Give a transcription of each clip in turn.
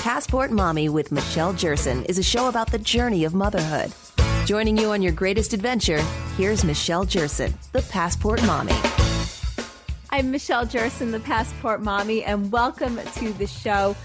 Passport Mommy with Michelle Jerson is a show about the journey of motherhood. Joining you on your greatest adventure, here's Michelle Jerson, the Passport Mommy. I'm Michelle Jerson, the Passport Mommy, and welcome to the show.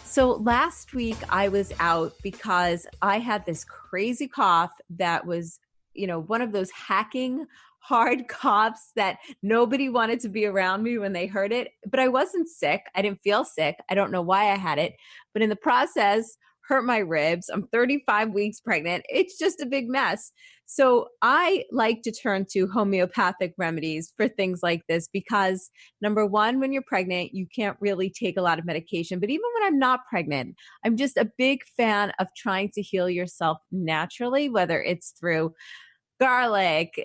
So last week I was out because I had this crazy cough that was, one of those hacking hard coughs that nobody wanted to be around me when they heard it. But I wasn't sick. I didn't feel sick. I don't know why I had it. But in the process, hurt my ribs. I'm 35 weeks pregnant. It's just a big mess. So I like to turn to homeopathic remedies for things like this because number one, when you're pregnant, you can't really take a lot of medication. But even when I'm not pregnant, I'm just a big fan of trying to heal yourself naturally, whether it's through garlic,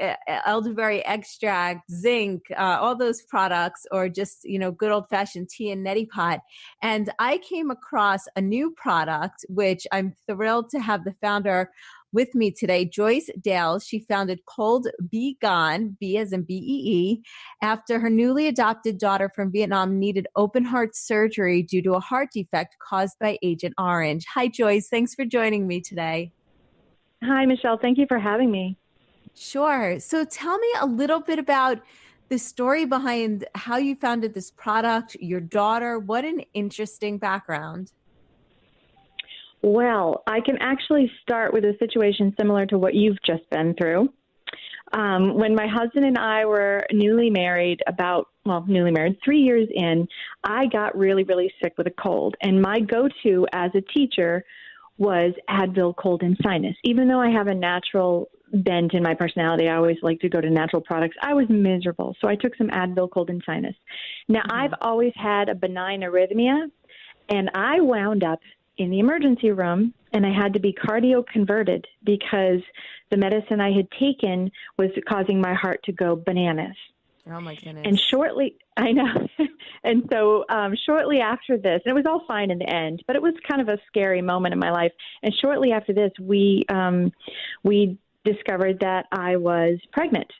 elderberry extract, zinc, all those products, or just, good old fashioned tea and neti pot. And I came across a new product, which I'm thrilled to have the founder with me today, Joyce Dales. She founded Cold Be Gone, B as in B-E-E, after her newly adopted daughter from Vietnam needed open heart surgery due to a heart defect caused by Agent Orange. Hi, Joyce. Thanks for joining me today. Hi, Michelle. Thank you for having me. Sure. So tell me a little bit about the story behind how you founded this product, your daughter. What an interesting background. Well, I can actually start with a situation similar to what you've just been through. When my husband and I were newly married, 3 years in, I got really, really sick with a cold. And my go-to as a teacher was Advil, cold and sinus. Even though I have a natural bent in my personality, I always like to go to natural products. I was miserable. So I took some Advil, cold and sinus. Now, I've always had a benign arrhythmia, and I wound up in the emergency room, and I had to be cardio converted because the medicine I had taken was causing my heart to go bananas. Oh, my goodness. And shortly after this, and it was all fine in the end, but it was kind of a scary moment in my life. And shortly after this, we discovered that I was pregnant.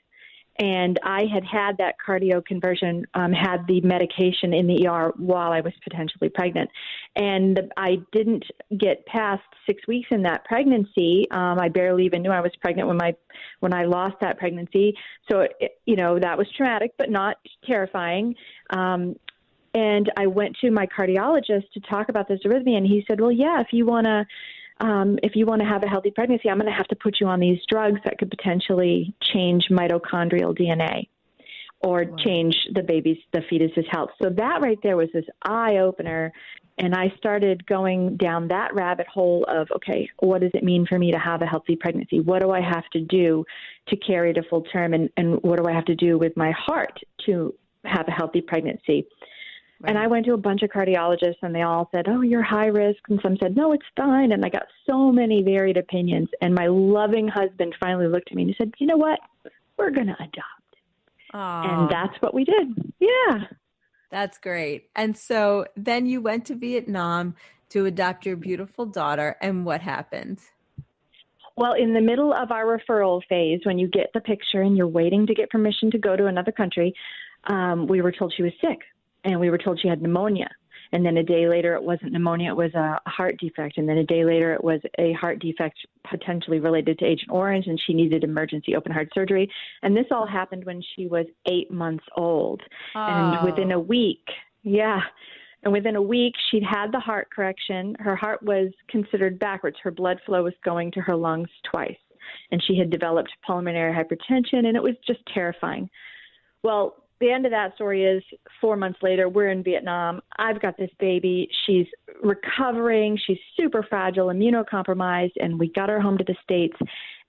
And I had that cardio conversion, had the medication in the ER while I was potentially pregnant. And I didn't get past 6 weeks in that pregnancy. I barely even knew I was pregnant when I lost that pregnancy. So, that was traumatic, but not terrifying. And I went to my cardiologist to talk about this arrhythmia. And he said, well, yeah, if you want to have a healthy pregnancy, I'm going to have to put you on these drugs that could potentially change mitochondrial DNA or change the fetus's health. So that right there was this eye opener. And I started going down that rabbit hole of, okay, what does it mean for me to have a healthy pregnancy? What do I have to do to carry to full term? And what do I have to do with my heart to have a healthy pregnancy? Right. And I went to a bunch of cardiologists, and they all said, oh, you're high risk. And some said, no, it's fine. And I got so many varied opinions. And my loving husband finally looked at me and he said, you know what? We're going to adopt. Aww. And that's what we did. Yeah. That's great. And so then you went to Vietnam to adopt your beautiful daughter. And what happened? Well, in the middle of our referral phase, when you get the picture and you're waiting to get permission to go to another country, we were told she was sick. And we were told she had pneumonia. And then a day later, it wasn't pneumonia, it was a heart defect. And then a day later, it was a heart defect potentially related to Agent Orange, and she needed emergency open heart surgery. And this all happened when she was 8 months old. Oh. And within a week, she'd had the heart correction. Her heart was considered backwards. Her blood flow was going to her lungs twice. And she had developed pulmonary hypertension, and it was just terrifying. Well, the end of that story is 4 months later, we're in Vietnam. I've got this baby. She's recovering. She's super fragile, immunocompromised, and we got her home to the States.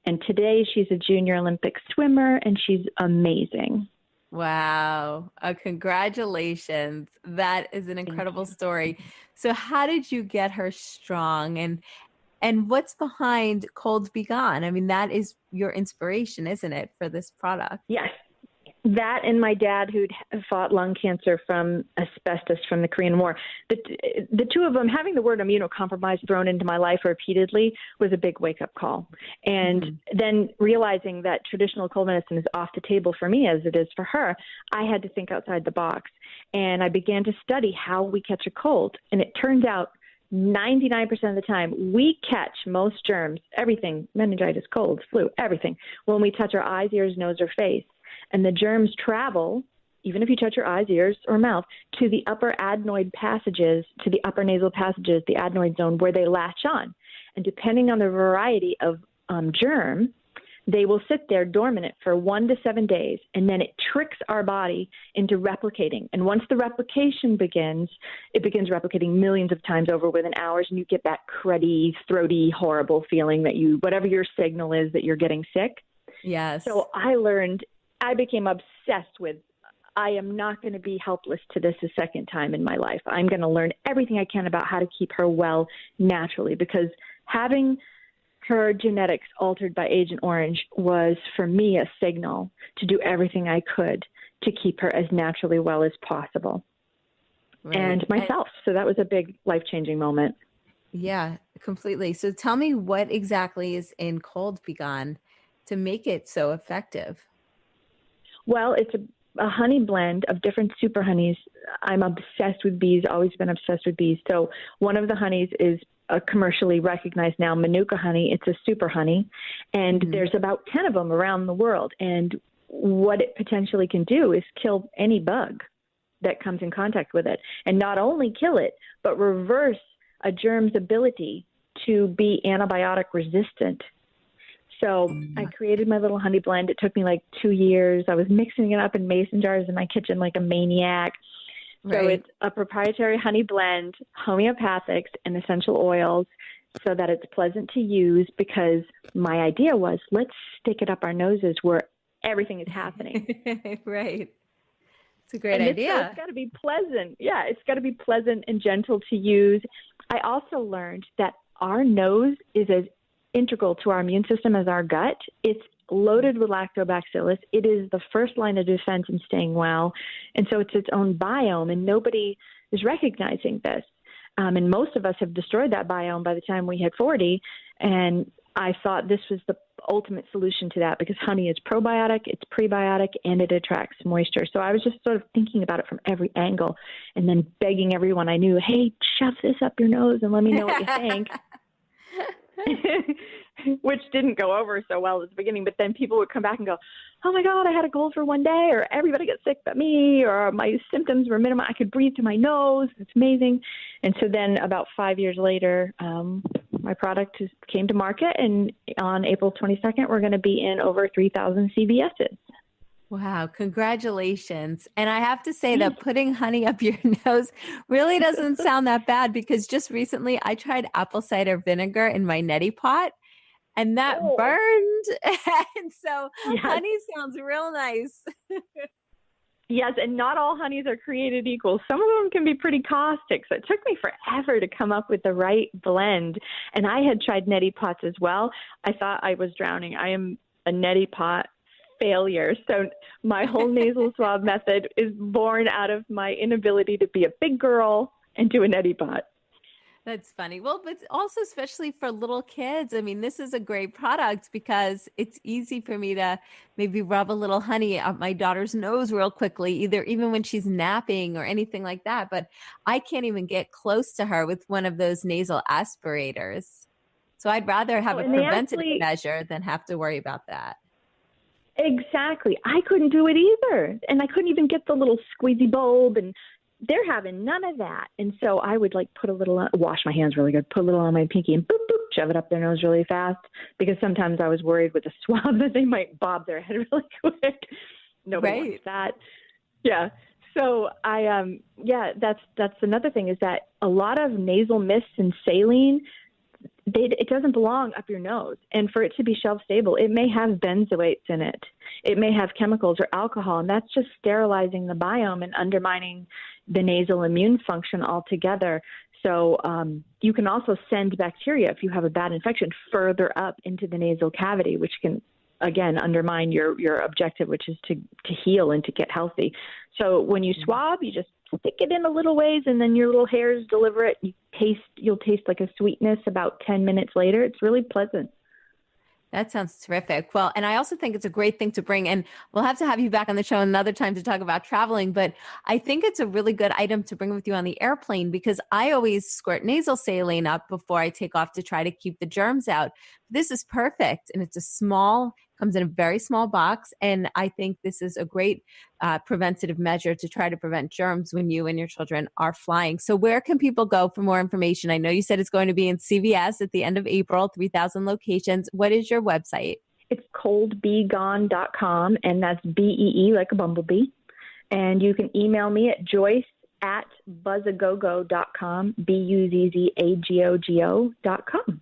And today she's a junior Olympic swimmer, and she's amazing. Wow. Congratulations. That is an incredible story. So how did you get her strong? And what's behind Cold Be Gone? I mean, that is your inspiration, isn't it, for this product? Yes. That and my dad, who'd fought lung cancer from asbestos from the Korean War. The two of them, having the word immunocompromised thrown into my life repeatedly was a big wake-up call. And then realizing that traditional cold medicine is off the table for me as it is for her, I had to think outside the box. And I began to study how we catch a cold. And it turned out 99% of the time, we catch most germs, everything, meningitis, colds, flu, everything, when we touch our eyes, ears, nose, or face. And the germs travel, even if you touch your eyes, ears, or mouth, to the upper adenoid passages, to the upper nasal passages, the adenoid zone, where they latch on. And depending on the variety of germ, they will sit there dormant for 1 to 7 days, and then it tricks our body into replicating. And once the replication begins, it begins replicating millions of times over within hours, and you get that cruddy, throaty, horrible feeling that whatever your signal is that you're getting sick. Yes. So I became obsessed with, I am not going to be helpless to this a second time in my life. I'm going to learn everything I can about how to keep her well naturally, because having her genetics altered by Agent Orange was, for me, a signal to do everything I could to keep her as naturally well as possible. Right. And myself. So that was a big life-changing moment. Yeah, completely. So tell me what exactly is in Cold Begone to make it so effective? Well, it's a honey blend of different super honeys. I'm obsessed with bees, always been obsessed with bees. So one of the honeys is a commercially recognized now Manuka honey. It's a super honey, and there's about 10 of them around the world. And what it potentially can do is kill any bug that comes in contact with it, and not only kill it, but reverse a germ's ability to be antibiotic resistant. So I created my little honey blend. It took me like 2 years. I was mixing it up in mason jars in my kitchen like a maniac. Right. So it's a proprietary honey blend, homeopathics, and essential oils so that it's pleasant to use, because my idea was, let's stick it up our noses where everything is happening. Right. It's a great idea. It's got to be pleasant. Yeah, it's got to be pleasant and gentle to use. I also learned that our nose is as integral to our immune system as our gut. It's loaded with lactobacillus. It is the first line of defense in staying well. And so it's its own biome, and nobody is recognizing this. And most of us have destroyed that biome by the time we hit 40. And I thought this was the ultimate solution to that, because honey is probiotic, it's prebiotic, and it attracts moisture. So I was just sort of thinking about it from every angle, and then begging everyone I knew, hey, shove this up your nose and let me know what you think. Which didn't go over so well at the beginning, but then people would come back and go, oh my God, I had a cold for one day, or everybody got sick but me, or my symptoms were minimal. I could breathe through my nose. It's amazing. And so then about 5 years later, my product came to market, and on April 22nd, we're going to be in over 3,000 CVSs. Wow. Congratulations. And I have to say that putting honey up your nose really doesn't sound that bad, because just recently I tried apple cider vinegar in my neti pot, and that burned. And so honey sounds real nice. Yes, and not all honeys are created equal. Some of them can be pretty caustic. So it took me forever to come up with the right blend. And I had tried neti pots as well. I thought I was drowning. I am a neti pot failure. So my whole nasal swab method is born out of my inability to be a big girl and do a neti pot. That's funny. Well, but also especially for little kids. I mean, this is a great product because it's easy for me to maybe rub a little honey up my daughter's nose real quickly, even when she's napping or anything like that. But I can't even get close to her with one of those nasal aspirators. So I'd rather have a preventative measure than have to worry about that. Exactly. I couldn't do it either. And I couldn't even get the little squeezy bulb, and they're having none of that. And so I would put a little, wash my hands really good, put a little on my pinky, and boop, boop, shove it up their nose really fast, because sometimes I was worried with the swab that they might bob their head really quick. Nobody wants that. Yeah. So that's another thing, is that a lot of nasal mists and saline, it doesn't belong up your nose. And for it to be shelf stable, it may have benzoates in it. It may have chemicals or alcohol, and that's just sterilizing the biome and undermining the nasal immune function altogether. So you can also send bacteria, if you have a bad infection, further up into the nasal cavity, which can, again, undermine your objective, which is to heal and to get healthy. So when you swab, you just stick it in a little ways, and then your little hairs deliver it. You'll taste like a sweetness about 10 minutes later. It's really pleasant. That sounds terrific. Well, and I also think it's a great thing to bring, and we'll have to have you back on the show another time to talk about traveling. But I think it's a really good item to bring with you on the airplane because I always squirt nasal saline up before I take off to try to keep the germs out. This is perfect. And it's comes in a very small box. And I think this is a great preventative measure to try to prevent germs when you and your children are flying. So where can people go for more information? I know you said it's going to be in CVS at the end of April, 3,000 locations. What is your website? It's coldbegone.com, and that's BEE like a bumblebee. And you can email me at joyce@buzzagogo.com, BUZZAGOGO.com.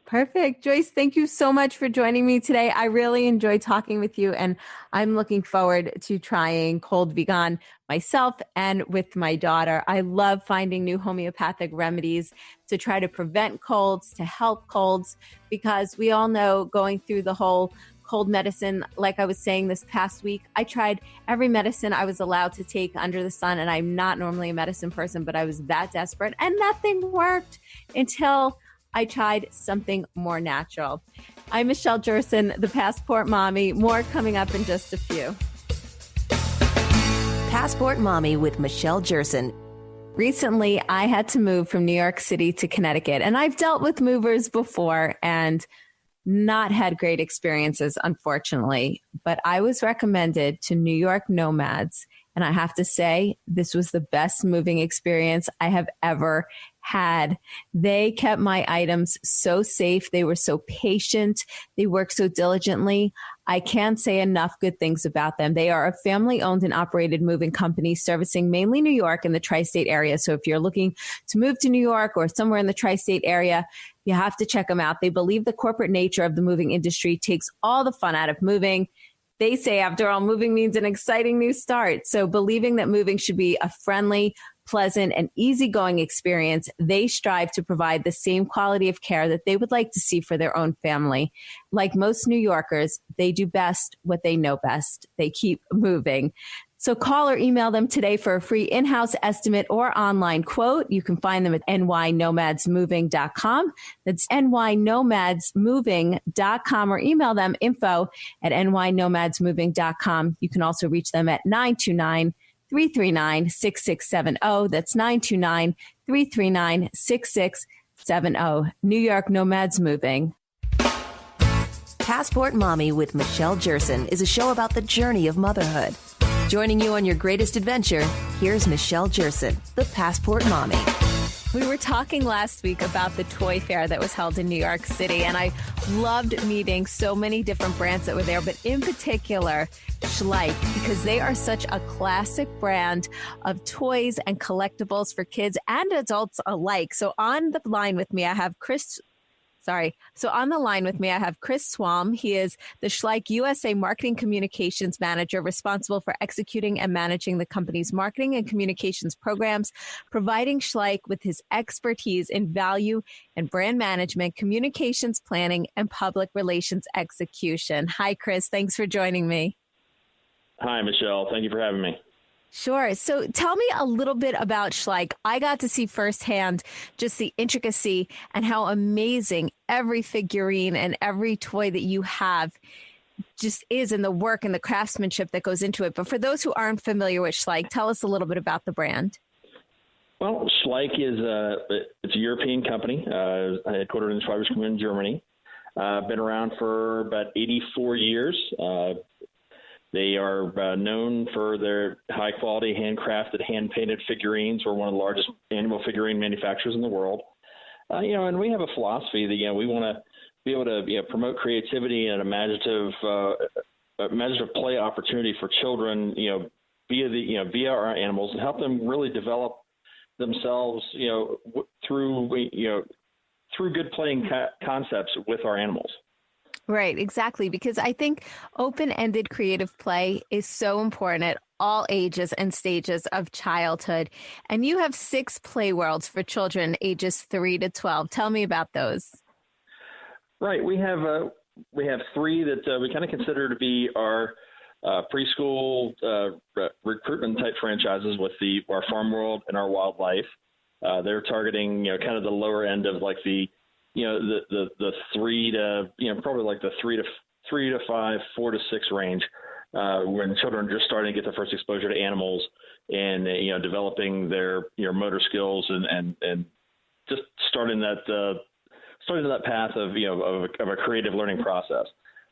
Perfect. Joyce, thank you so much for joining me today. I really enjoyed talking with you, and I'm looking forward to trying Cold Vegan myself and with my daughter. I love finding new homeopathic remedies to try to prevent colds, to help colds, because we all know going through the whole cold medicine, like I was saying this past week, I tried every medicine I was allowed to take under the sun, and I'm not normally a medicine person, but I was that desperate, and nothing worked until I tried something more natural. I'm Michelle Jerson, the Passport Mommy. More coming up in just a few. Passport Mommy with Michelle Jerson. Recently, I had to move from New York City to Connecticut, and I've dealt with movers before and not had great experiences, unfortunately. But I was recommended to New York nomads, and I have to say, this was the best moving experience I have ever had. They kept my items so safe. They were so patient. They worked so diligently. I can't say enough good things about them. They are a family-owned and operated moving company servicing mainly New York and the tri-state area. So if you're looking to move to New York or somewhere in the tri-state area, you have to check them out. They believe the corporate nature of the moving industry takes all the fun out of moving. They say, after all, moving means an exciting new start. So believing that moving should be a friendly, pleasant, and easygoing experience, they strive to provide the same quality of care that they would like to see for their own family. Like most New Yorkers, they do best what they know best. They keep moving. So call or email them today for a free in-house estimate or online quote. You can find them at nynomadsmoving.com. That's nynomadsmoving.com, or email them info@nynomadsmoving.com. You can also reach them at 929-339-6670. That's 929-339-6670. New York Nomads Moving. Passport Mommy with Michelle Jerson is a show about the journey of motherhood. Joining you on your greatest adventure, here's Michelle Jerson, the Passport Mommy. We were talking last week about the toy fair that was held in New York City, and I loved meeting so many different brands that were there, but in particular, Schleich, because they are such a classic brand of toys and collectibles for kids and adults alike. So on the line with me, I have Chris Swam. He is the Schleich USA Marketing Communications Manager, responsible for executing and managing the company's marketing and communications programs, providing Schleich with his expertise in value and brand management, communications planning, and public relations execution. Hi, Chris. Thanks for joining me. Hi, Michelle. Thank you for having me. Sure. So tell me a little bit about Schleich. I got to see firsthand just the intricacy and how amazing every figurine and every toy that you have just is, in the work and the craftsmanship that goes into it. But for those who aren't familiar with Schleich, tell us a little bit about the brand. Well, Schleich it's a European company, headquartered in Schweiz in Germany. Been around for about 84 years. They are known for their high-quality, handcrafted, hand-painted figurines. We're one of the largest animal figurine manufacturers in the world. And we have a philosophy that, we want to be able to promote creativity and imaginative play opportunity for children, via our animals, and help them really develop themselves, through good playing concepts with our animals. Right, exactly. Because I think open-ended creative play is so important at all ages and stages of childhood. And you have 6 play worlds for children ages 3 to 12. Tell me about those. Right. We have 3 that we kind of consider to be our preschool recruitment type franchises with our Farm World and our Wildlife. They're targeting, kind of the lower end of like the the 3 to, probably like the 3 to 5, 4 to 6 range, when children are just starting to get their first exposure to animals and, developing their, motor skills and just starting that path of, of a creative learning process.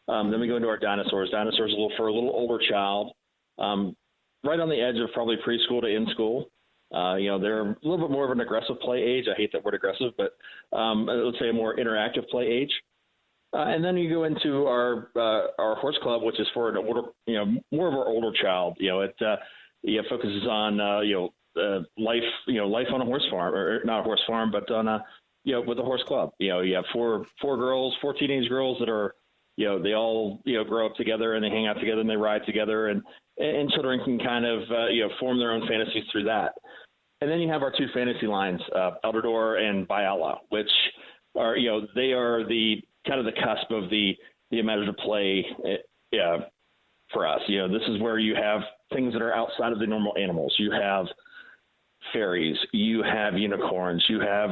Then we go into our dinosaurs. Dinosaurs for a little older child, right on the edge of probably preschool to in school. They're a little bit more of an aggressive play age. I hate that word aggressive, but let's say a more interactive play age. And then you go into our horse club, which is for an older, more of our older child. It focuses on life, life on a horse farm, or not a horse farm, but on a with a horse club. You have four teenage girls that are, they all grow up together and they hang out together and they ride together, and children can kind of form their own fantasies through that. And then you have our 2 fantasy lines, Eldador and Biala, which are they are the kind of the cusp of the imaginative play for us. This is where you have things that are outside of the normal animals. You have fairies, you have unicorns, you have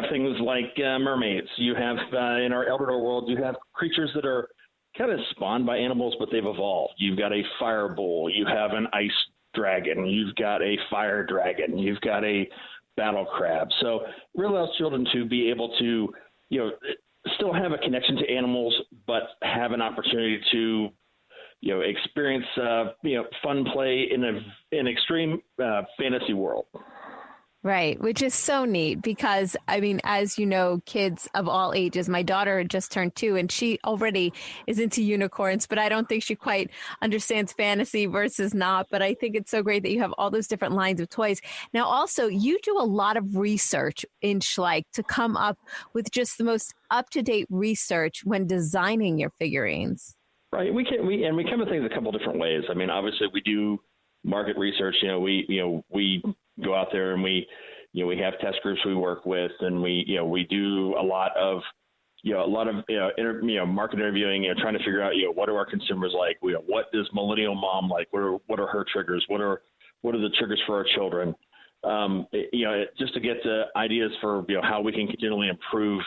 things like mermaids. You have in our Eldador world, you have creatures that are kind of spawned by animals, but they've evolved. You've got a fire bull, you have an ice dragon, you've got a fire dragon, you've got a battle crab. So really allows children to be able to, still have a connection to animals, but have an opportunity to, experience, fun play in an extreme fantasy world. Right, which is so neat because, I mean, as you know, kids of all ages, my daughter just turned 2 and she already is into unicorns, but I don't think she quite understands fantasy versus not. But I think it's so great that you have all those different lines of toys. Now, also, you do a lot of research in Schleich to come up with just the most up-to-date research when designing your figurines. Right, we come at things a couple different ways. I mean, obviously, we do market research. We go out there and we have test groups we work with, and we do a lot of market interviewing, trying to figure out what do our consumers like, what does millennial mom like, what are her triggers, what are the triggers for our children, just to get the ideas for how we can continually improve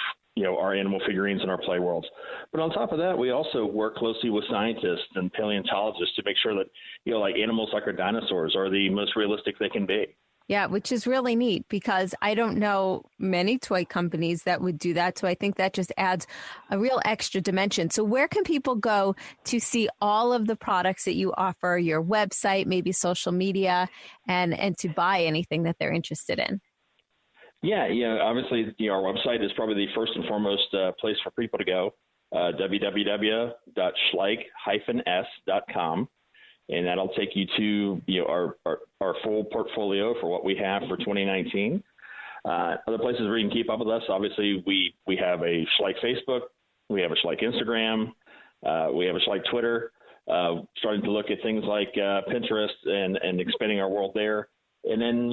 our animal figurines and our play worlds. But on top of that, we also work closely with scientists and paleontologists to make sure that like animals like our dinosaurs are the most realistic they can be. Yeah, which is really neat because I don't know many toy companies that would do that. So I think that just adds a real extra dimension. So where can people go to see all of the products that you offer, your website, maybe social media, and to buy anything that they're interested in? Yeah, obviously, our website is probably the first and foremost place for people to go, www.schleich-s.com. And that'll take you to our full portfolio for what we have for 2019. Other places where you can keep up with us, obviously, we have a Schleich Facebook, we have a Schleich Instagram, we have a Schleich Twitter, starting to look at things like Pinterest and expanding our world there. And then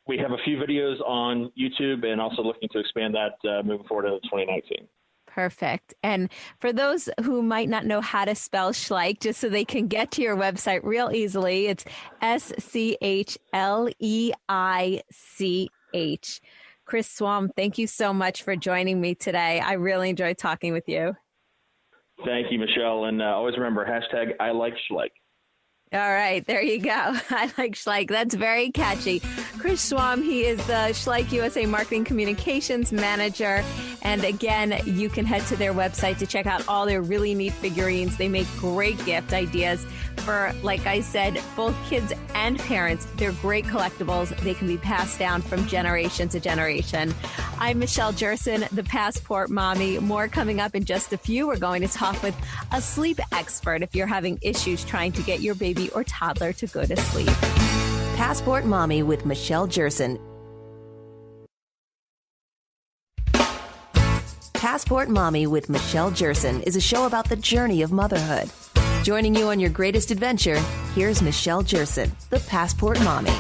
we have a few videos on YouTube and also looking to expand that moving forward into 2019. Perfect. And for those who might not know how to spell Schleich, just so they can get to your website real easily, it's SCHLEICH. Chris Swam, thank you so much for joining me today. I really enjoyed talking with you. Thank you, Michelle. And always remember, #I like Schleich. All right, there you go. I like Schleich. That's very catchy. Chris Swam, he is the Schleich USA Marketing Communications Manager. And again, you can head to their website to check out all their really neat figurines. They make great gift ideas for, like I said, both kids and parents. They're great collectibles. They can be passed down from generation to generation. I'm Michelle Jerson, the Passport Mommy. More coming up in just a few. We're going to talk with a sleep expert if you're having issues trying to get your baby or toddler to go to sleep. Passport Mommy with Michelle Jerson. Passport Mommy with Michelle Jerson is a show about the journey of motherhood. Joining you on your greatest adventure, here's Michelle Jerson, the Passport Mommy.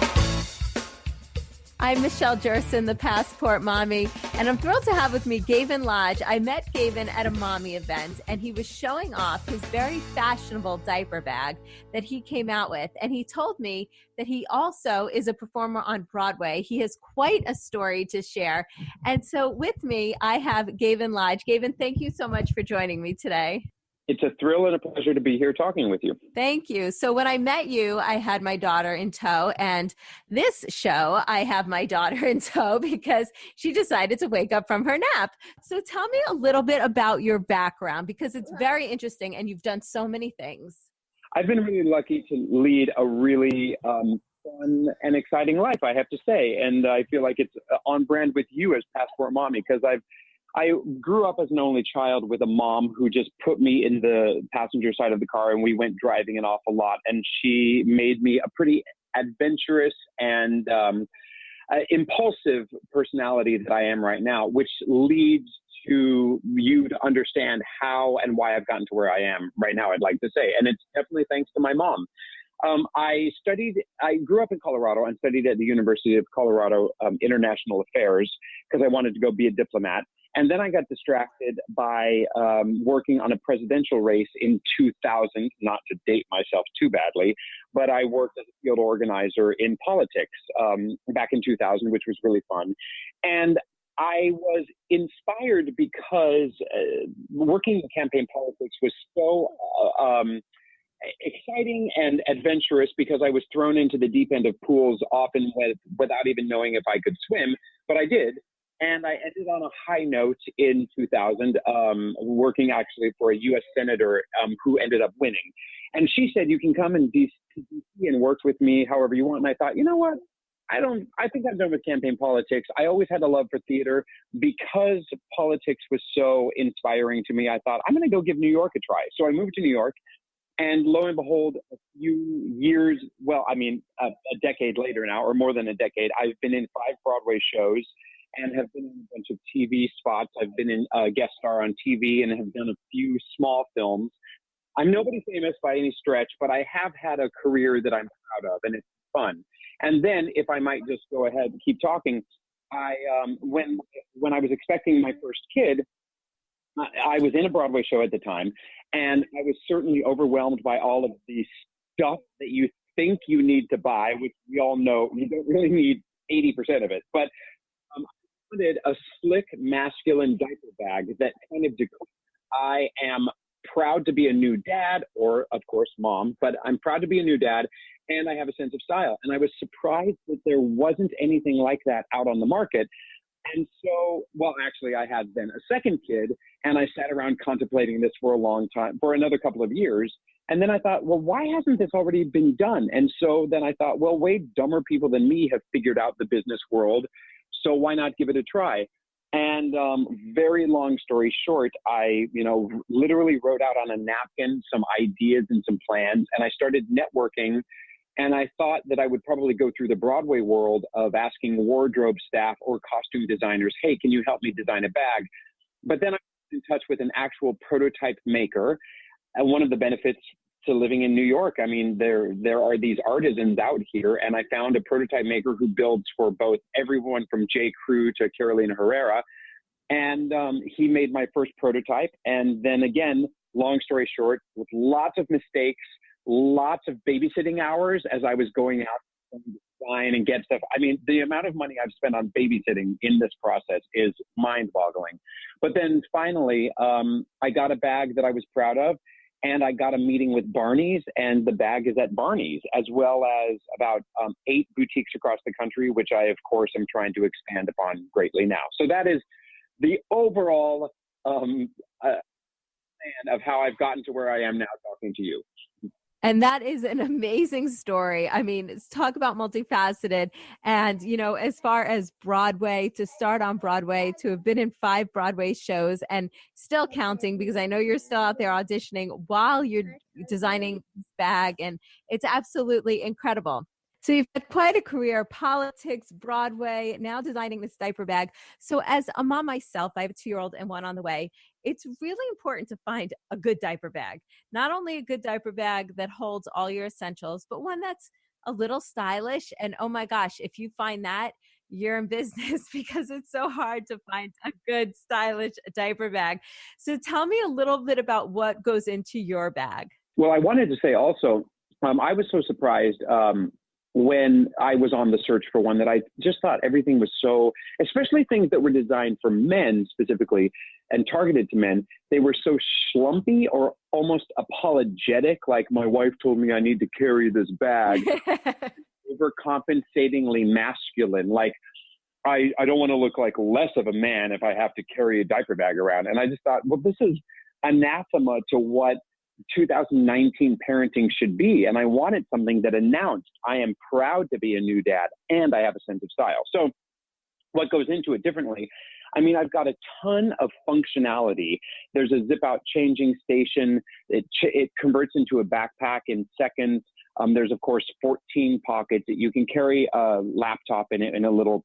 I'm Michelle Jerson, the Passport Mommy, and I'm thrilled to have with me Gavin Lodge. I met Gavin at a mommy event, and he was showing off his very fashionable diaper bag that he came out with. And he told me that he also is a performer on Broadway. He has quite a story to share. And so with me, I have Gavin Lodge. Gavin, thank you so much for joining me today. It's a thrill and a pleasure to be here talking with you. Thank you. So when I met you, I had my daughter in tow, and this show, I have my daughter in tow because she decided to wake up from her nap. So tell me a little bit about your background, because it's very interesting and you've done so many things. I've been really lucky to lead a really fun and exciting life, I have to say. And I feel like it's on brand with you as Passport Mommy, because I grew up as an only child with a mom who just put me in the passenger side of the car, and we went driving an awful lot. And she made me a pretty adventurous and impulsive personality that I am right now, which leads to you to understand how and why I've gotten to where I am right now, I'd like to say. And it's definitely thanks to my mom. I grew up in Colorado and studied at the University of Colorado International Affairs because I wanted to go be a diplomat. And then I got distracted by working on a presidential race in 2000, not to date myself too badly, but I worked as a field organizer in politics back in 2000, which was really fun. And I was inspired because working in campaign politics was so exciting and adventurous, because I was thrown into the deep end of pools often without even knowing if I could swim, but I did. And I ended on a high note in 2000, working actually for a U.S. senator who ended up winning. And she said, you can come in DC and work with me however you want. And I thought, you know what? I think I'm done with campaign politics. I always had a love for theater. Because politics was so inspiring to me, I thought, I'm going to go give New York a try. So I moved to New York. And lo and behold, a few years, a decade later now, or more than a decade, I've been in 5 Broadway shows and have been in a bunch of TV spots. I've been in a guest star on TV and have done a few small films. I'm nobody famous by any stretch, but I have had a career that I'm proud of, and it's fun. And then, if I might just go ahead and keep talking, when I was expecting my first kid, I was in a Broadway show at the time, and I was certainly overwhelmed by all of the stuff that you think you need to buy, which we all know you don't really need 80% of it. But I wanted a slick, masculine diaper bag that kind of declared I am proud to be a new dad, or of course mom, but I'm proud to be a new dad, and I have a sense of style. And I was surprised that there wasn't anything like that out on the market. And so, actually I had then a second kid, and I sat around contemplating this for a long time, for another couple of years. And then I thought, why hasn't this already been done? And so then I thought, way dumber people than me have figured out the business world. So why not give it a try? And very long story short, I, literally wrote out on a napkin some ideas and some plans, and I started networking. And I thought that I would probably go through the Broadway world of asking wardrobe staff or costume designers, hey, can you help me design a bag? But then I was in touch with an actual prototype maker. And one of the benefits to living in New York, there are these artisans out here, and I found a prototype maker who builds for both everyone from J. Crew to Carolina Herrera. And he made my first prototype. And then again, long story short, with lots of mistakes, lots of babysitting hours as I was going out to design and get stuff. The amount of money I've spent on babysitting in this process is mind-boggling. But then finally, I got a bag that I was proud of, and I got a meeting with Barney's, and the bag is at Barney's, as well as about 8 boutiques across the country, which I, of course, am trying to expand upon greatly now. So that is the overall plan of how I've gotten to where I am now talking to you. And that is an amazing story. Talk about multifaceted. And, as far as Broadway, to start on Broadway, to have been in 5 Broadway shows and still counting, because I know you're still out there auditioning while you're designing this bag. And it's absolutely incredible. So you've had quite a career, politics, Broadway, now designing this diaper bag. So as a mom myself, I have a 2-year-old and one on the way. It's really important to find a good diaper bag. Not only a good diaper bag that holds all your essentials, but one that's a little stylish. And oh my gosh, if you find that, you're in business because it's so hard to find a good, stylish diaper bag. So tell me a little bit about what goes into your bag. Well, I wanted to say also, I was so surprised when I was on the search for one that I just thought everything was so, especially things that were designed for men specifically and targeted to men, they were so schlumpy or almost apologetic. Like, my wife told me I need to carry this bag. Overcompensatingly masculine. Like, I don't want to look like less of a man if I have to carry a diaper bag around. And I just thought, well, this is anathema to what 2019 parenting should be. And I wanted something that announced, I am proud to be a new dad and I have a sense of style. So what goes into it differently? I mean, I've got a ton of functionality. There's a zip out changing station. It converts into a backpack in seconds. There's, of course, 14 pockets. You can carry a laptop in it in a little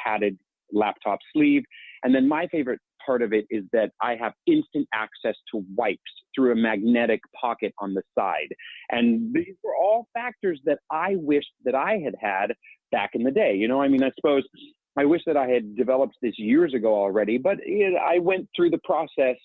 padded laptop sleeve. And then my favorite part of it is that I have instant access to wipes through a magnetic pocket on the side. And these were all factors that I wished that I had had back in the day. You know, I mean, I suppose I wish that I had developed this years ago already, but I went through the process,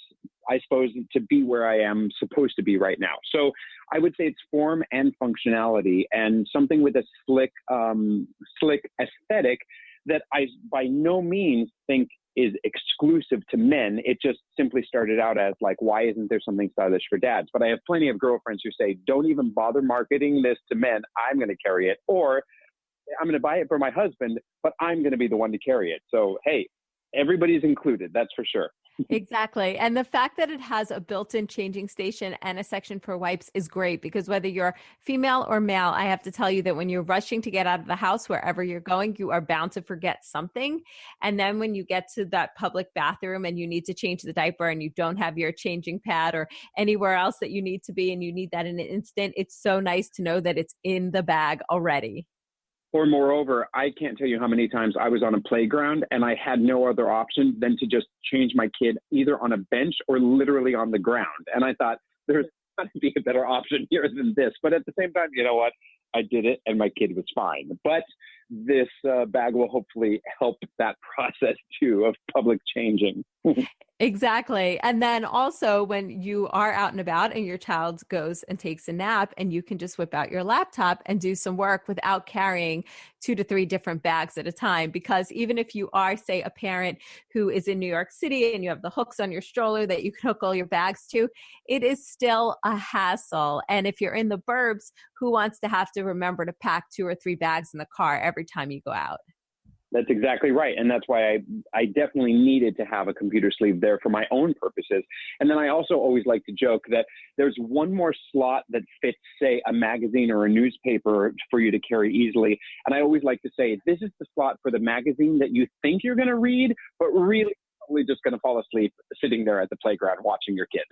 I suppose, to be where I am supposed to be right now. So I would say it's form and functionality, and something with a slick aesthetic that I by no means think is exclusive to men. It just simply started out as like, why isn't there something stylish for dads? But I have plenty of girlfriends who say, don't even bother marketing this to men. I'm going to carry it. Or I'm going to buy it for my husband, but I'm going to be the one to carry it. So, hey, everybody's included. That's for sure. Exactly. And the fact that it has a built-in changing station and a section for wipes is great, because whether you're female or male, I have to tell you that when you're rushing to get out of the house, wherever you're going, you are bound to forget something. And then when you get to that public bathroom and you need to change the diaper and you don't have your changing pad or anywhere else that you need to be, and you need that in an instant, it's so nice to know that it's in the bag already. Or moreover, I can't tell you how many times I was on a playground and I had no other option than to just change my kid either on a bench or literally on the ground. And I thought, there's got to be a better option here than this. But at the same time, you know what? I did it and my kid was fine. But this bag will hopefully help that process too of public changing. Exactly. And then also when you are out and about and your child goes and takes a nap, and you can just whip out your laptop and do some work without carrying 2 to 3 different bags at a time. Because even if you are, say, a parent who is in New York City and you have the hooks on your stroller that you can hook all your bags to, it is still a hassle. And if you're in the burbs, who wants to have to remember to pack 2 or 3 bags in the car every time you go out? That's exactly right. And that's why I definitely needed to have a computer sleeve there for my own purposes. And then I also always like to joke that there's one more slot that fits, say, a magazine or a newspaper for you to carry easily. And I always like to say, this is the slot for the magazine that you think you're going to read, but really probably just going to fall asleep sitting there at the playground watching your kid.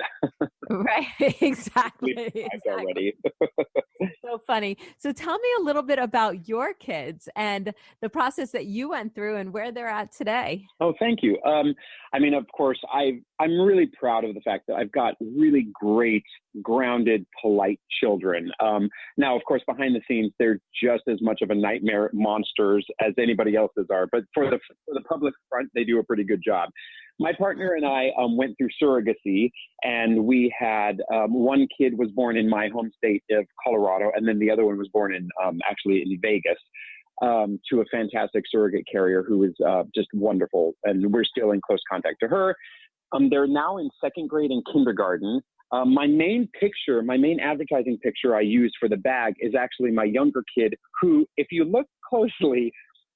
Right. Exactly. Already. So funny. So tell me a little bit about your kids and the process that you went through and where they're at today. Oh, thank you. I mean, of course, I'm really proud of the fact that I've got really great, grounded, polite children. Now, of course, behind the scenes, they're just as much of a nightmare monsters as anybody else's are. But for the public front, they do a pretty good job. My partner and I went through surrogacy, and we had one kid was born in my home state of Colorado, and then the other one was born in actually in Vegas to a fantastic surrogate carrier who was just wonderful, and we're still in close contact to her. They're now in 2nd grade and kindergarten. My main advertising picture I use for the bag is actually my younger kid, who, if you look closely,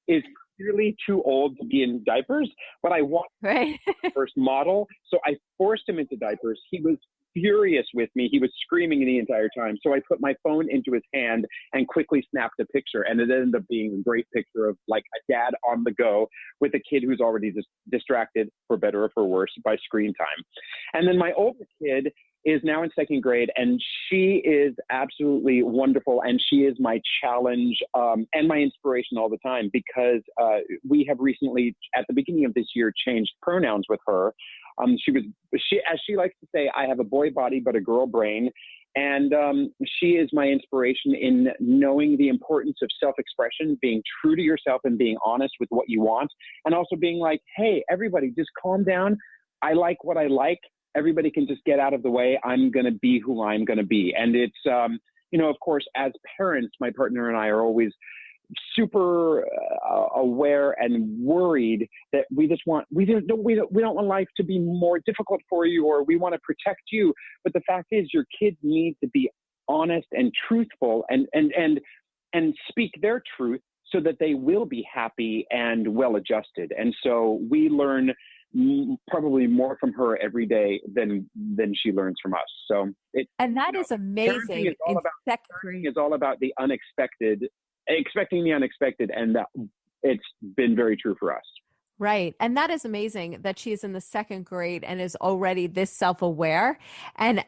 is clearly too old to be in diapers, but I want right. the first model. So I forced him into diapers. He was furious with me. He was screaming the entire time. So I put my phone into his hand and quickly snapped a picture. And it ended up being a great picture of like a dad on the go with a kid who's already distracted, for better or for worse, by screen time. And then my older kid is now in 2nd grade, and she is absolutely wonderful, and she is my challenge and my inspiration all the time, because we have recently, at the beginning of this year, changed pronouns with her. As she likes to say, I have a boy body but a girl brain, And she is my inspiration in knowing the importance of self-expression, being true to yourself and being honest with what you want. And also being like, hey, everybody, just calm down. I like what I like. Everybody can just get out of the way. I'm going to be who I'm going to be. And it's, of course, as parents, my partner and I are always super aware and worried that we don't want life to be more difficult for you, or we want to protect you. But the fact is, your kids need to be honest and truthful and speak their truth so that they will be happy and well adjusted. And so we learn probably more from her every day than she learns from us. So that is amazing. Parenting is all about the unexpected, expecting the unexpected, and it's been very true for us. Right. And that is amazing that she's in the second grade and is already this self-aware. And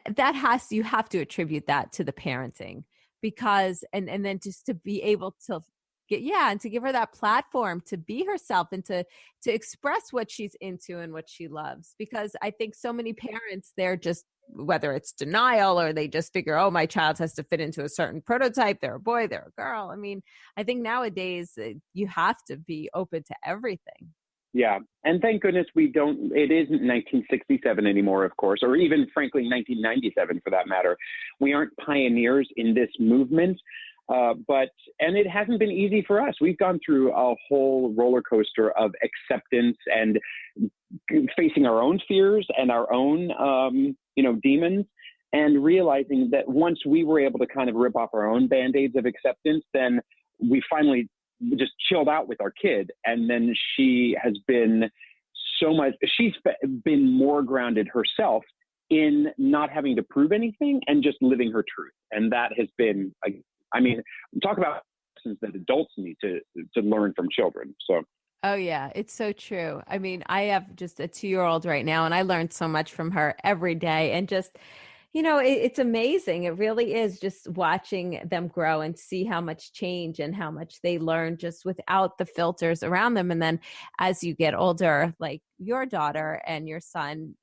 you have to attribute that to the parenting, because, and then just to be able to and to give her that platform to be herself and to express what she's into and what she loves. Because I think so many parents, they're just, whether it's denial or they just figure, oh, my child has to fit into a certain prototype. They're a boy, they're a girl. I mean, I think nowadays you have to be open to everything. Yeah. And thank goodness it isn't 1967 anymore, of course, or even frankly, 1997 for that matter. We aren't pioneers in this movement. And it hasn't been easy for us. We've gone through a whole roller coaster of acceptance and facing our own fears and our own, demons, and realizing that once we were able to kind of rip off our own Band-Aids of acceptance, then we finally just chilled out with our kid. And then she has been she's been more grounded herself in not having to prove anything and just living her truth. And that has been, talk about lessons that adults need to learn from children. So. Oh yeah, it's so true. I mean, I have just a 2-year-old right now, and I learned so much from her every day. And just, it's amazing. It really is, just watching them grow and see how much change and how much they learn just without the filters around them. And then as you get older, like your daughter and your son,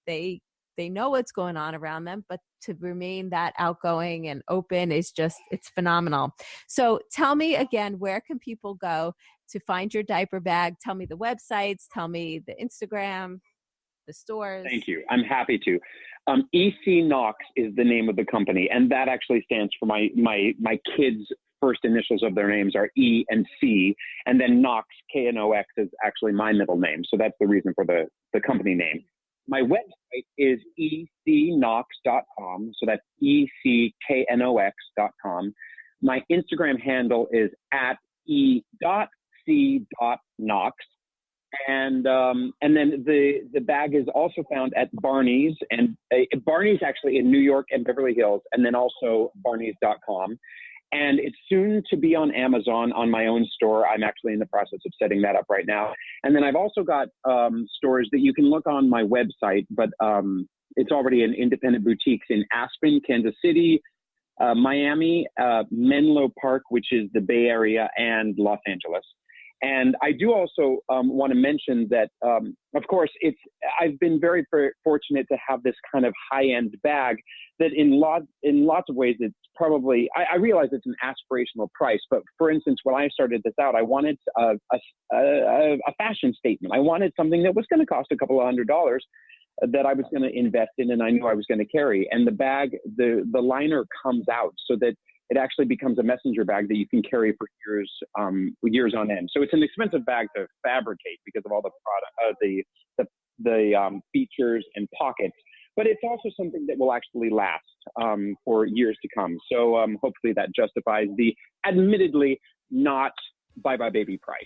they know what's going on around them, but to remain that outgoing and open is just, it's phenomenal. So tell me again, where can people go to find your diaper bag? Tell me the websites, tell me the Instagram, the stores. Thank you. I'm happy to. EC Knox is the name of the company, and that actually stands for my kids' first initials of their names are E and C, and then Knox, Knox, is actually my middle name. So that's the reason for the company name. My website is ecknox.com. So that's ecknox.com. My Instagram handle is at e.c.knox. And then the bag is also found at Barney's, and Barney's actually in New York and Beverly Hills, and then also barneys.com. And it's soon to be on Amazon on my own store. I'm actually in the process of setting that up right now. And then I've also got stores that you can look on my website, but it's already in independent boutiques in Aspen, Kansas City, Miami, Menlo Park, which is the Bay Area, and Los Angeles. And I do also want to mention that, of course, I've been very, very fortunate to have this kind of high-end bag that in lots of ways it's probably, I realize it's an aspirational price, but for instance, when I started this out, I wanted a fashion statement. I wanted something that was going to cost a couple of $100 that I was going to invest in and I knew I was going to carry. And the bag, the liner comes out so that it actually becomes a messenger bag that you can carry for years on end. So it's an expensive bag to fabricate because of all the product, the features and pockets. But it's also something that will actually last for years to come. So hopefully that justifies the admittedly not buy baby price.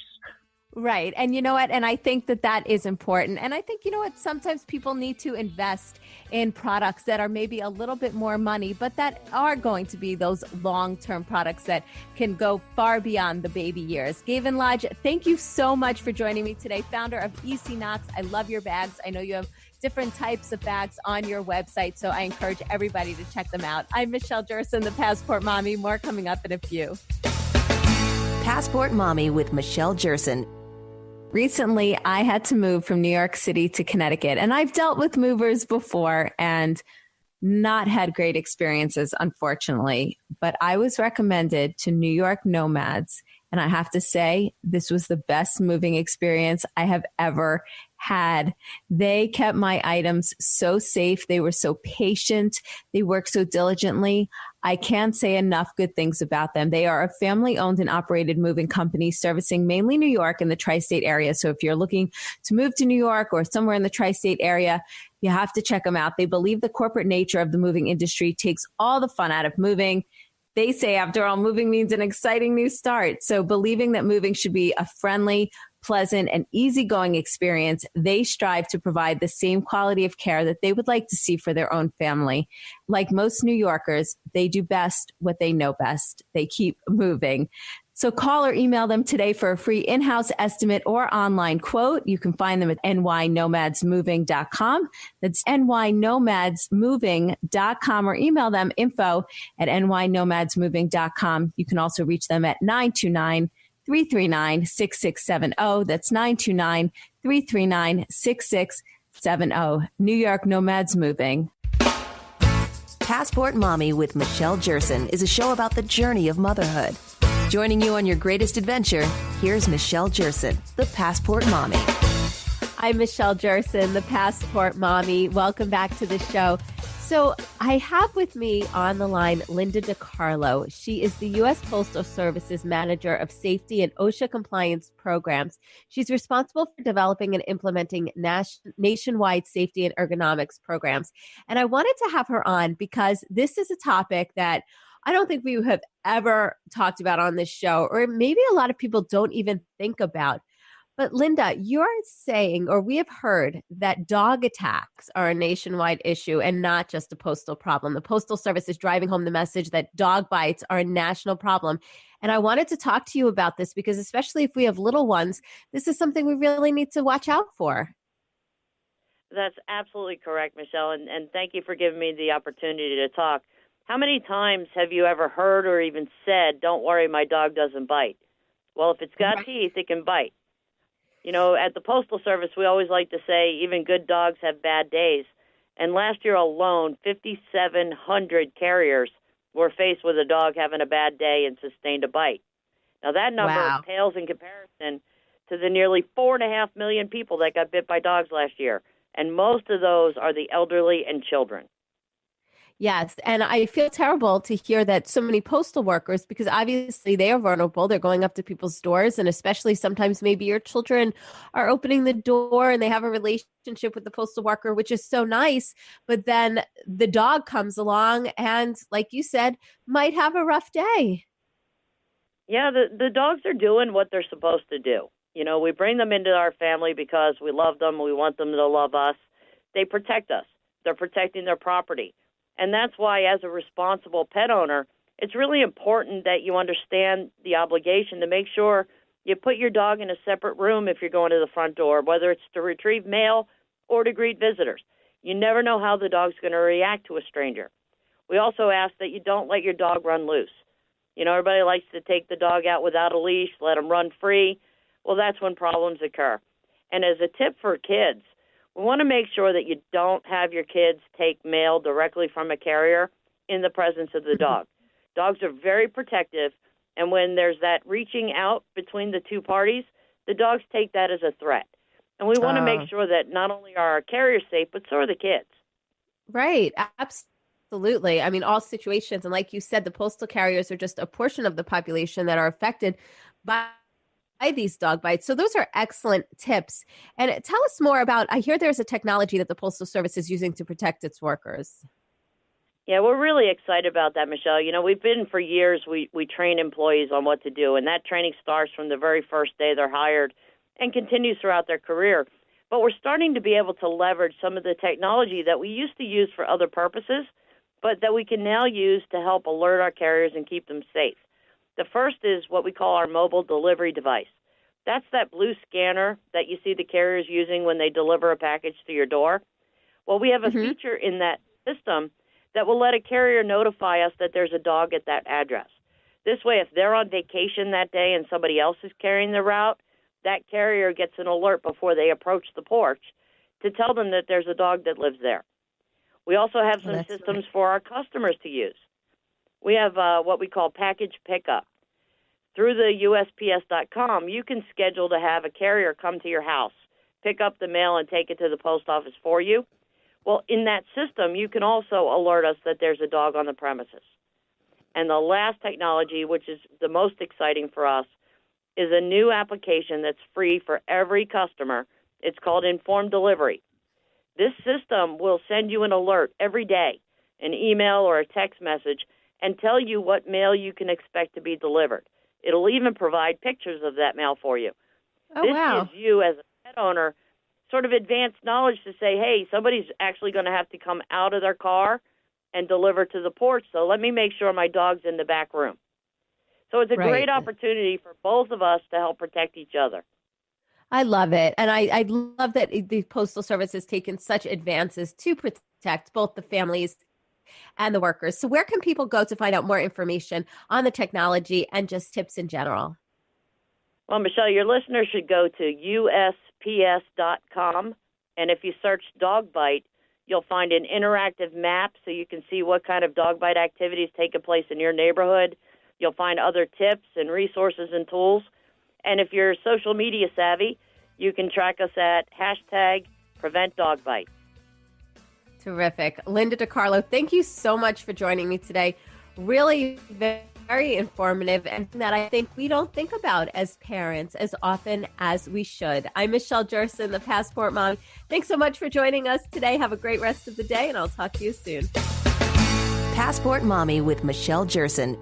Right. And you know what? And I think that is important. And I think, you know what? Sometimes people need to invest in products that are maybe a little bit more money, but that are going to be those long-term products that can go far beyond the baby years. Gavin Lodge, thank you so much for joining me today, founder of EC Knox. I love your bags. I know you have different types of bags on your website, so I encourage everybody to check them out. I'm Michelle Jerson, the Passport Mommy. More coming up in a few. Passport Mommy with Michelle Jerson. Recently, I had to move from New York City to Connecticut, and I've dealt with movers before, and not had great experiences, unfortunately, but I was recommended to New York Nomads. And I have to say, this was the best moving experience I have ever had. They kept my items so safe. They were so patient. They worked so diligently. I can't say enough good things about them. They are a family-owned and operated moving company servicing mainly New York and the tri-state area. So if you're looking to move to New York or somewhere in the tri-state area, you have to check them out. They believe the corporate nature of the moving industry takes all the fun out of moving. They say, after all, moving means an exciting new start. So believing that moving should be a friendly, pleasant, and easygoing experience, they strive to provide the same quality of care that they would like to see for their own family. Like most New Yorkers, they do best what they know best. They keep moving. So call or email them today for a free in-house estimate or online quote. You can find them at nynomadsmoving.com. That's nynomadsmoving.com, or email them info@nynomadsmoving.com. You can also reach them at 929-339-6670. That's 929-339-6670. New York Nomads Moving. Passport Mommy with Michelle Jerson is a show about the journey of motherhood. Joining you on your greatest adventure, here's Michelle Jerson, the Passport Mommy. I'm Michelle Jerson, the Passport Mommy. Welcome back to the show. So I have with me on the line Linda DiCarlo. She is the U.S. Postal Service's Manager of Safety and OSHA Compliance Programs. She's responsible for developing and implementing nationwide safety and ergonomics programs. And I wanted to have her on because this is a topic that I don't think we have ever talked about on this show, or maybe a lot of people don't even think about. But Linda, you're saying, or we have heard, that dog attacks are a nationwide issue and not just a postal problem. The Postal Service is driving home the message that dog bites are a national problem. And I wanted to talk to you about this because, especially if we have little ones, this is something we really need to watch out for. That's absolutely correct, Michelle. And thank you for giving me the opportunity to talk. How many times have you ever heard or even said, "Don't worry, my dog doesn't bite"? Well, if it's got teeth, it can bite. You know, at the Postal Service, we always like to say even good dogs have bad days. And last year alone, 5,700 carriers were faced with a dog having a bad day and sustained a bite. Now, that number pales in comparison to the nearly 4.5 million people that got bit by dogs last year. And most of those are the elderly and children. Yes. And I feel terrible to hear that so many postal workers, because obviously they are vulnerable. They're going up to people's doors. And especially sometimes maybe your children are opening the door and they have a relationship with the postal worker, which is so nice. But then the dog comes along and, like you said, might have a rough day. Yeah, the dogs are doing what they're supposed to do. You know, we bring them into our family because we love them. We want them to love us. They protect us. They're protecting their property. And that's why, as a responsible pet owner, it's really important that you understand the obligation to make sure you put your dog in a separate room if you're going to the front door, whether it's to retrieve mail or to greet visitors. You never know how the dog's going to react to a stranger. We also ask that you don't let your dog run loose. You know, everybody likes to take the dog out without a leash, let them run free. Well, that's when problems occur. And as a tip for kids, we want to make sure that you don't have your kids take mail directly from a carrier in the presence of the dog. Dogs are very protective, and when there's that reaching out between the two parties, the dogs take that as a threat. And we want to make sure that not only are our carriers safe, but so are the kids. Right. Absolutely. I mean, all situations. And like you said, the postal carriers are just a portion of the population that are affected by these dog bites. So those are excellent tips. And tell us more about, I hear there's a technology that the Postal Service is using to protect its workers. Yeah, we're really excited about that, Michelle. You know, we've been for years, we train employees on what to do, and that training starts from the very first day they're hired and continues throughout their career. But we're starting to be able to leverage some of the technology that we used to use for other purposes, but that we can now use to help alert our carriers and keep them safe. The first is what we call our mobile delivery device. That's that blue scanner that you see the carriers using when they deliver a package to your door. Well, we have a feature in that system that will let a carrier notify us that there's a dog at that address. This way, if they're on vacation that day and somebody else is carrying the route, that carrier gets an alert before they approach the porch to tell them that there's a dog that lives there. We also have some systems for our customers to use. We have what we call package pickup. Through the USPS.com, you can schedule to have a carrier come to your house, pick up the mail, and take it to the post office for you. Well, in that system, you can also alert us that there's a dog on the premises. And the last technology, which is the most exciting for us, is a new application that's free for every customer. It's called Informed Delivery. This system will send you an alert every day, an email or a text message, and tell you what mail you can expect to be delivered. It'll even provide pictures of that mail for you. Oh, this wow. gives you, as a pet owner, sort of advanced knowledge to say, hey, somebody's actually going to have to come out of their car and deliver to the porch, so let me make sure my dog's in the back room. So it's a great opportunity for both of us to help protect each other. I love it. And I love that the Postal Service has taken such advances to protect both the families and the workers. So where can people go to find out more information on the technology and just tips in general? Well, Michelle, your listeners should go to USPS.com. And if you search dog bite, you'll find an interactive map so you can see what kind of dog bite activities taking place in your neighborhood. You'll find other tips and resources and tools. And if you're social media savvy, you can track us at #PreventDogBite. Terrific. Linda DiCarlo, thank you so much for joining me today. Really very informative, and that I think we don't think about as parents as often as we should. I'm Michelle Jerson, the Passport Mom. Thanks so much for joining us today. Have a great rest of the day, and I'll talk to you soon. Passport Mommy with Michelle Jerson